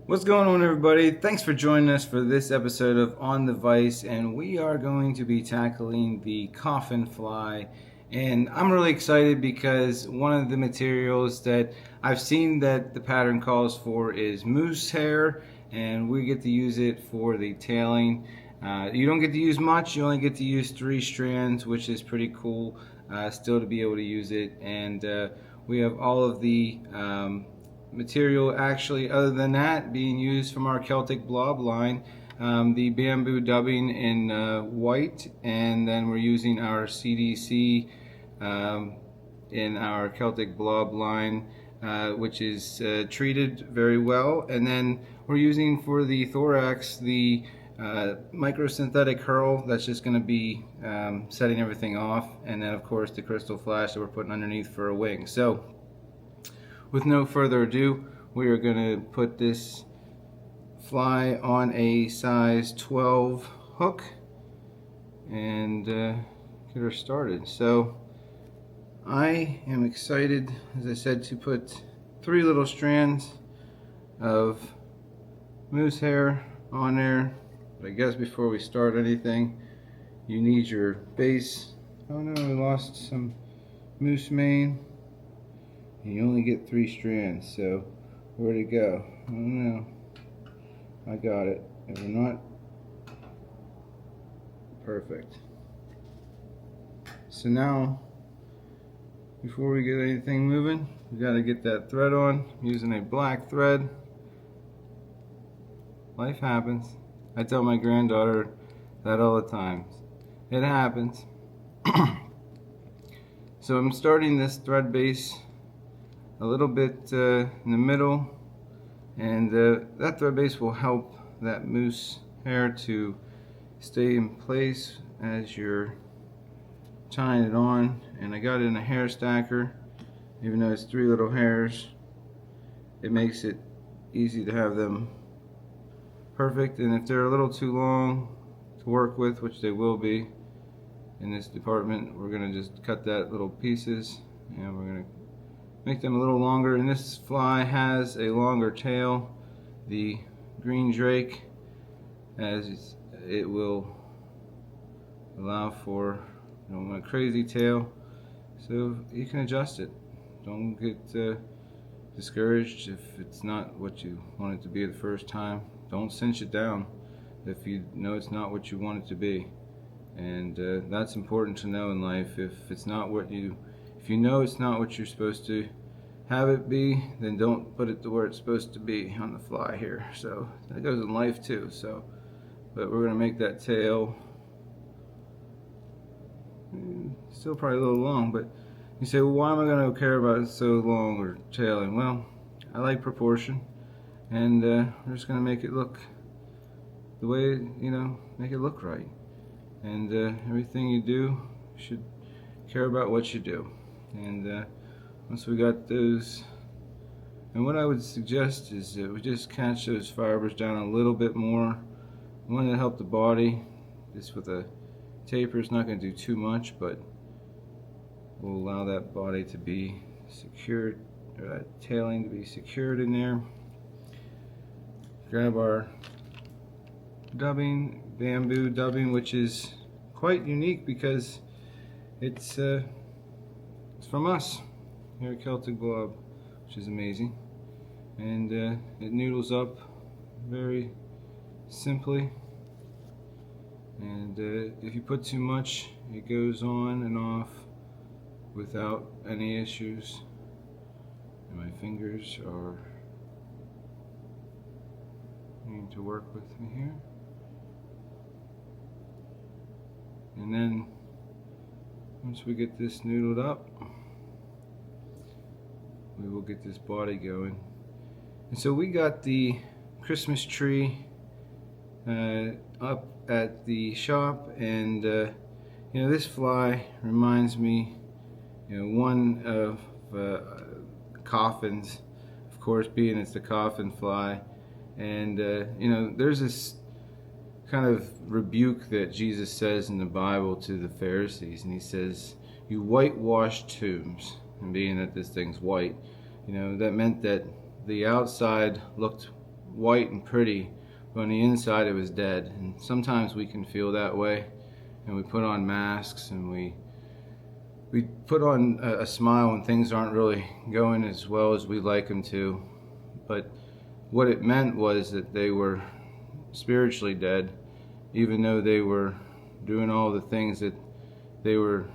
What's going on, everybody? Thanks for joining us for this episode of On the Vice, and we are going to be tackling the coffin fly. And I'm really excited because one of the materials that I've seen that the pattern calls for is moose hair, and we get to use it for the tailing. You don't get to use much, you only get to use 3 strands, which is pretty cool still to be able to use it. And we have all of the material actually other than that being used from our Celtic blob line, the bamboo dubbing in white, and then we're using our CDC in our Celtic blob line, which is treated very well. And then we're using for the thorax the microsynthetic hurl that's just going to be setting everything off, and then of course the crystal flash that we're putting underneath for a wing. So with no further ado, we are going to put this fly on a size 12 hook and get her started. So I am excited, as I said, to put 3 little strands of moose hair on there. But I guess before we start anything, you need your base. Oh no, we lost some moose mane. And you only get 3 strands, so where'd it go? I don't know. I got it. And we're not perfect. So now, before we get anything moving, we got to get that thread on. I'm using a black thread. Life happens. I tell my granddaughter that all the time. It happens. So I'm starting this thread base a little bit in the middle, and that thread base will help that moose hair to stay in place as you're tying it on. And I got it in a hair stacker. Even though it's 3 little hairs, it makes it easy to have them perfect. And if they're a little too long to work with, which they will be in this department, we're going to just cut that little pieces, and we're going to make them a little longer. And this fly has a longer tail, the green drake, as it will allow for a crazy tail, so you can adjust it. Don't get discouraged if it's not what you want it to be the first time. Don't cinch it down if you know it's not what you want it to be. And that's important to know in life. If you know it's not what you're supposed to have it be, then don't put it to where it's supposed to be on the fly here. So that goes in life too. So, but we're gonna make that tail still probably a little long. But you say, well, why am I gonna care about it so long or tailing? Well, I like proportion, and we're just gonna make it look the way, make it look right. And everything you do, you should care about what you do. And once we got those, and what I would suggest is that we just catch those fibers down a little bit more. We want to help the body. This with a taper is not going to do too much, but will allow that body to be secured, or that tailing to be secured in there. Grab our dubbing, bamboo dubbing, which is quite unique because it's from us here at Celtic Blob, which is amazing. And it noodles up very simply, and if you put too much, it goes on and off without any issues. And my fingers are needing to work with me here. And then once we get this noodled up, we will get this body going. And so we got the Christmas tree up at the shop, and this fly reminds me, one of coffins, of course, being it's the coffin fly. And there's this kind of rebuke that Jesus says in the Bible to the Pharisees, and he says, "You whitewash tombs." And being that this thing's white, that meant that the outside looked white and pretty, but on the inside it was dead. And sometimes we can feel that way, and we put on masks and we put on a smile when things aren't really going as well as we'd like them to. But what it meant was that they were spiritually dead, even though they were doing all the things that they were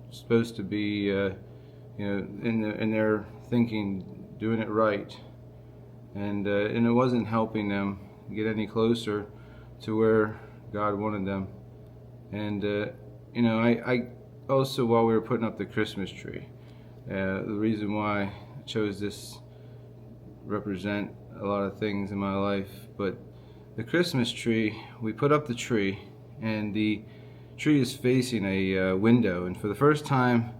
supposed to be, in their thinking, doing it right. And it wasn't helping them get any closer to where God wanted them. And I also, while we were putting up the Christmas tree, the reason why I chose this represent a lot of things in my life, but the Christmas tree, we put up the tree, and the tree is facing a window. And for the first time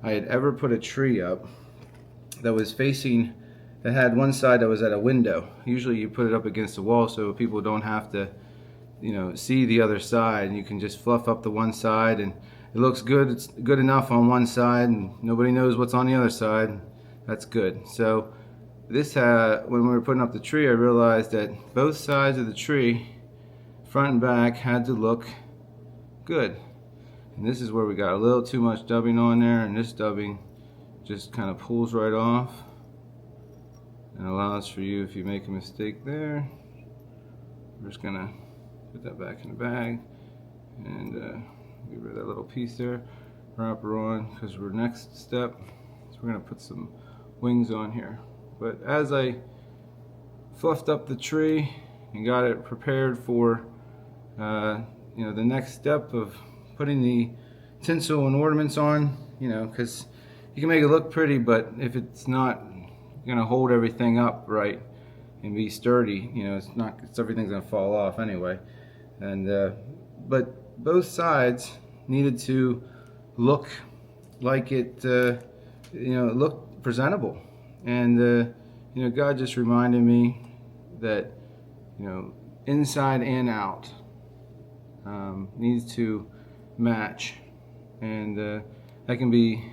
I had ever put a tree up that was facing, that had one side that was at a window. Usually you put it up against the wall so people don't have to, see the other side, and you can just fluff up the one side and it looks good. It's good enough on one side and nobody knows what's on the other side. That's good. So this, when we were putting up the tree, I realized that both sides of the tree, front and back, had to look good. And this is where we got a little too much dubbing on there, and this dubbing just kind of pulls right off and allows for you, if you make a mistake there, we're just gonna put that back in the bag and get rid of that little piece there, wrap her on, because we're next step, so we're gonna put some wings on here. But as I fluffed up the tree and got it prepared for the next step of putting the tinsel and ornaments on, because you can make it look pretty, but if it's not gonna hold everything up right and be sturdy, everything's gonna fall off anyway. And but both sides needed to look like it, looked presentable. And God just reminded me that inside and out needs to match, and that can be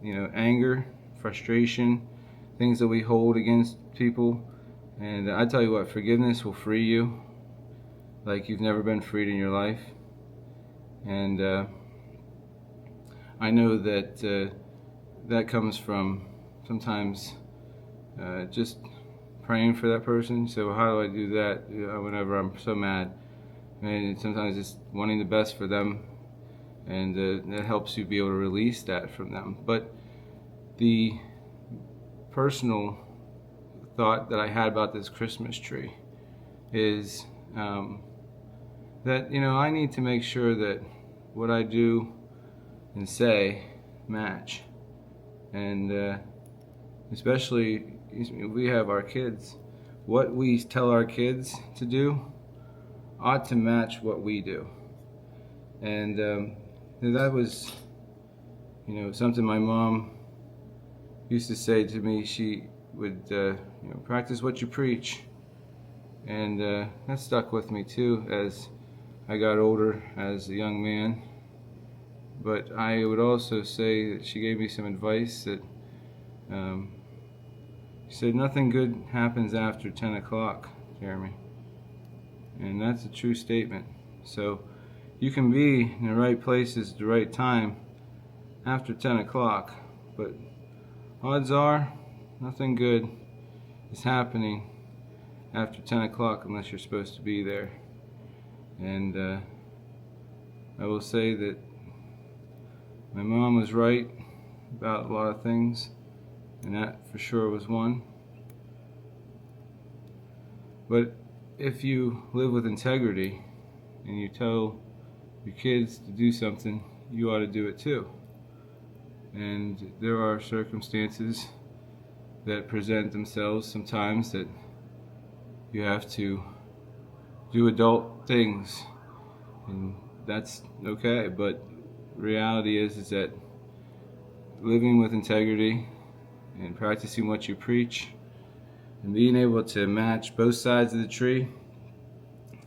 anger, frustration, things that we hold against people. And I tell you what, forgiveness will free you like you've never been freed in your life. And I know that that comes from sometimes just praying for that person. So how do I do that whenever I'm so mad? And sometimes just wanting the best for them, and that helps you be able to release that from them. But the personal thought that I had about this Christmas tree is that I need to make sure that what I do and say match. And especially we have our kids, what we tell our kids to do ought to match what we do. And that was something my mom used to say to me. She would practice what you preach, and that stuck with me too as I got older as a young man. But I would also say that she gave me some advice that she said, nothing good happens after 10 o'clock, Jeremy. And that's a true statement. So you can be in the right places at the right time after 10 o'clock, but odds are nothing good is happening after 10 o'clock unless you're supposed to be there. And I will say that my mom was right about a lot of things, and that for sure was one. But if you live with integrity and you tell your kids to do something, you ought to do it too. And there are circumstances that present themselves sometimes that you have to do adult things, and that's okay. But reality is that living with integrity and practicing what you preach and being able to match both sides of the tree,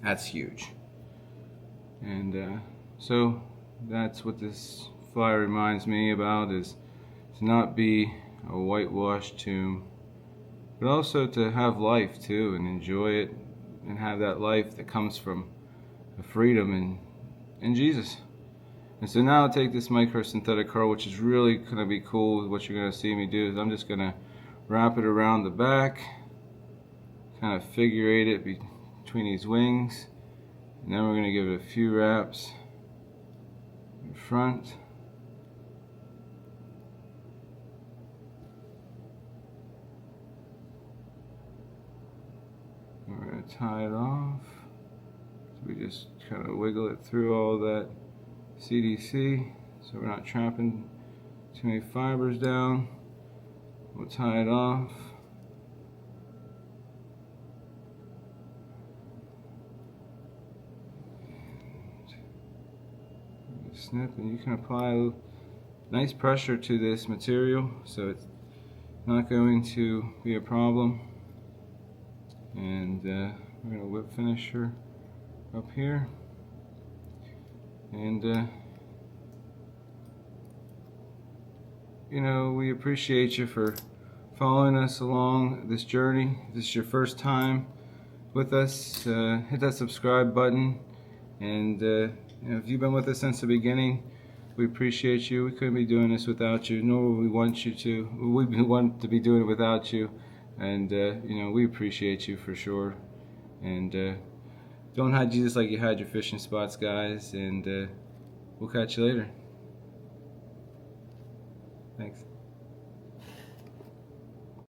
that's huge. And so that's what this flyer reminds me about, is to not be a whitewashed tomb, but also to have life too and enjoy it and have that life that comes from the freedom in Jesus. And so now I'll take this microsynthetic curl, which is really going to be cool. What you're going to see me do is I'm just going to wrap it around the back, kind of figure eight it between these wings, and then we're going to give it a few wraps in front. And we're going to tie it off. So we just kind of wiggle it through all that CDC, so we're not trapping too many fibers down. We'll tie it off. Snip, and you can apply nice pressure to this material so it's not going to be a problem. And we're going to whip finish her up here. And you know, we appreciate you for following us along this journey. If this is your first time with us, hit that subscribe button. And you know, if you've been with us since the beginning, we appreciate you. We couldn't be doing this without you, nor would we want you to. We want to be doing it without you. And you know, we appreciate you for sure. And don't hide Jesus like you hide your fishing spots, guys. And we'll catch you later. Thanks.